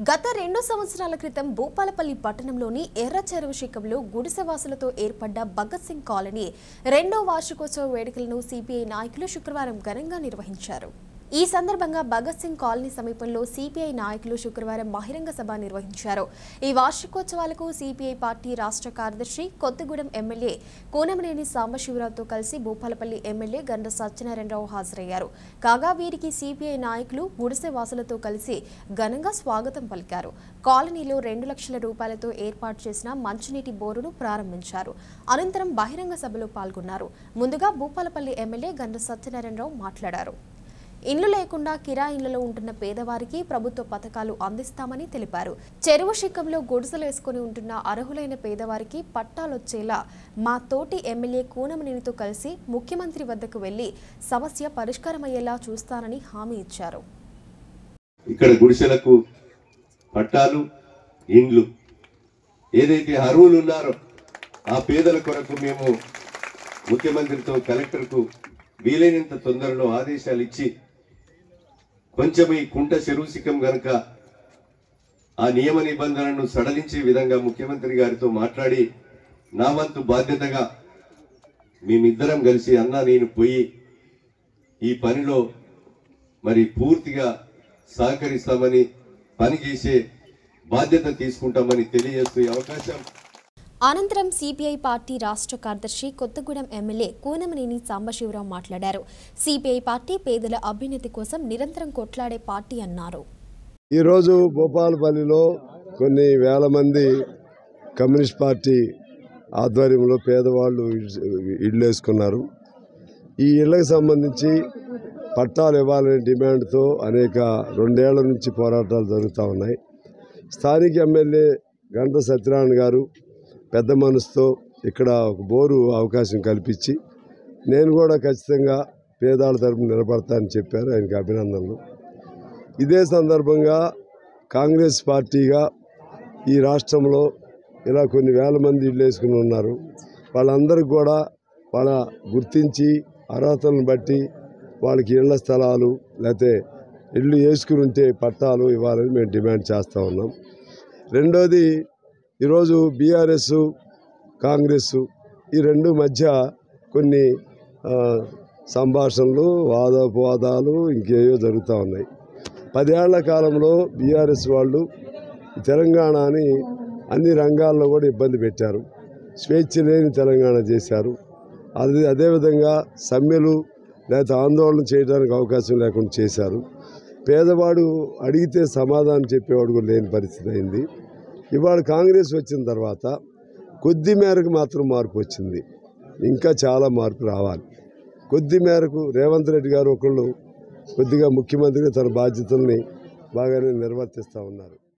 గత 2 సంవత్సరాల క్రితం భూపాలపల్లి పట్టణంలోని ఎర్రచెరువు శిఖంలో గుడిసెవాసులతో ఏర్పడ్డ భగత్ సింగ్ కాలనీ రెండో వార్షికోత్సవ వేడుకలను సిపిఐ నాయకులు శుక్రవారం ఘనంగా నిర్వహించారు. ఈ సందర్భంగా భగత్ సింగ్ కాలనీ సమీపంలో సిపిఐ నాయకులు శుక్రవారం బహిరంగ సభ నిర్వహించారు. ఈ వార్షికోత్సవాలకు సిపిఐ పార్టీ రాష్ట్ర కార్యదర్శి కొత్తగూడెం ఎమ్మెల్యే కూనమనేని సాంబశివరావుతో కలిసి భూపాలపల్లి ఎమ్మెల్యే గండ్ర సత్యనారాయణరావు హాజరయ్యారు. కాగా వీరికి సిపిఐ నాయకులు గుడిసె వాసులతో కలిసి ఘనంగా స్వాగతం పలికారు. కాలనీలో 2 లక్షల రూపాయలతో ఏర్పాటు చేసిన మంచినీటి బోరును ప్రారంభించారు. అనంతరం బహిరంగ సభలో పాల్గొన్నారు. ముందుగా భూపాలపల్లి ఎమ్మెల్యే గండ్ర సత్యనారాయణరావు మాట్లాడారు. ఇళ్లు లేకుండా కిరాయిళ్లలో ఉంటున్న పేదవారికి ప్రభుత్వ పథకాలు అందిస్తామని తెలిపారు. చెరువు శిఖంలో గుడిసెలు వేసుకుని ఉంటున్న అర్హులైన పేదవారికి పట్టాలొచ్చేలా మా తోటి ఎమ్మెల్యే కూనమనేనితో కలిసి ముఖ్యమంత్రి వద్దకు వెళ్లి సమస్య పరిష్కారమయ్యేలా చూస్తానని హామీ ఇచ్చారు. ఇక్కడ గుడిసెలకు పట్టాలు, ఇండ్లు ఏదైతే అర్హులు ఉన్నారో ఆ పేదల కొరకు మేము ముఖ్యమంత్రితో కలెక్టర్కు వీలైనంత తొందరలో ఆదేశాలు ఇచ్చి కొంచెం ఈ కుంట చెరువు శిఖం గనక ఆ నియమ నిబంధనలను సడలించే విధంగా ముఖ్యమంత్రి గారితో మాట్లాడి నా వంతు బాధ్యతగా మేమిద్దరం కలిసి అన్నా నేను పోయి ఈ పనిలో మరి పూర్తిగా సహకరిస్తామని పనిచేసే బాధ్యత తీసుకుంటామని తెలియజేస్తూ అవకాశం. అనంతరం సిపిఐ పార్టీ రాష్ట్ర కార్యదర్శి కొత్తగూడెం ఎమ్మెల్యే కూనమనేని సాంబశివరావు మాట్లాడారు. సిపిఐ పార్టీ పేదల అభ్యున్నతి కోసం నిరంతరం కొట్లాడే పార్టీ అన్నారు. ఈరోజు భూపాలపల్లిలో కొన్ని వేల మంది కమ్యూనిస్ట్ పార్టీ ఆధ్వర్యంలో పేదవాళ్ళు ఇళ్ళు వేసుకున్నారు. ఈ ఇళ్లకు సంబంధించి పట్టాలు ఇవ్వాలనే డిమాండ్తో అనేక 2 ఏళ్ల నుంచి పోరాటాలు జరుగుతూ ఉన్నాయి. స్థానిక ఎమ్మెల్యే గండ్ర సత్యనారాయణ గారు పెద్ద మనసుతో ఇక్కడ ఒక బోరు అవకాశం కల్పించి నేను కూడా ఖచ్చితంగా పేదల తరపున నిలబడతానని చెప్పారు. ఆయనకి అభినందనలు. ఇదే సందర్భంగా కాంగ్రెస్ పార్టీగా ఈ రాష్ట్రంలో ఇలా కొన్ని వేల మంది ఇళ్ళు వేసుకుని ఉన్నారు. వాళ్ళందరికీ కూడా వాళ్ళ గుర్తించి అర్హతలను బట్టి వాళ్ళకి ఇళ్ల స్థలాలు లేకపోతే ఇళ్ళు వేసుకుని ఉంటే పట్టాలు ఇవ్వాలని మేము డిమాండ్ చేస్తూ ఉన్నాం. రెండోది, ఈరోజు బీఆర్ఎస్ కాంగ్రెస్ ఈ రెండు మధ్య కొన్ని సంభాషణలు వాదోపవాదాలు ఇంకేవో జరుగుతూ ఉన్నాయి. 10 ఏళ్ల కాలంలో బీఆర్ఎస్ వాళ్ళు తెలంగాణని అన్ని రంగాల్లో కూడా ఇబ్బంది పెట్టారు. స్వేచ్ఛ లేని తెలంగాణ చేశారు. అదేవిధంగా సమ్మెలు లేకపోతే ఆందోళన చేయడానికి అవకాశం లేకుండా చేశారు. పేదవాడు అడిగితే సమాధానం చెప్పేవాడు కూడా లేని పరిస్థితి అయింది. ఇవాళ కాంగ్రెస్ వచ్చిన తర్వాత కొద్ది మేరకు మాత్రం మార్పు వచ్చింది. ఇంకా చాలా మార్పు రావాలి. కొద్ది మేరకు రేవంత్ రెడ్డి గారు ఒకళ్ళు కొద్దిగా ముఖ్యమంత్రిగా తన బాధ్యతల్ని బాగానే నిర్వర్తిస్తూ ఉన్నారు.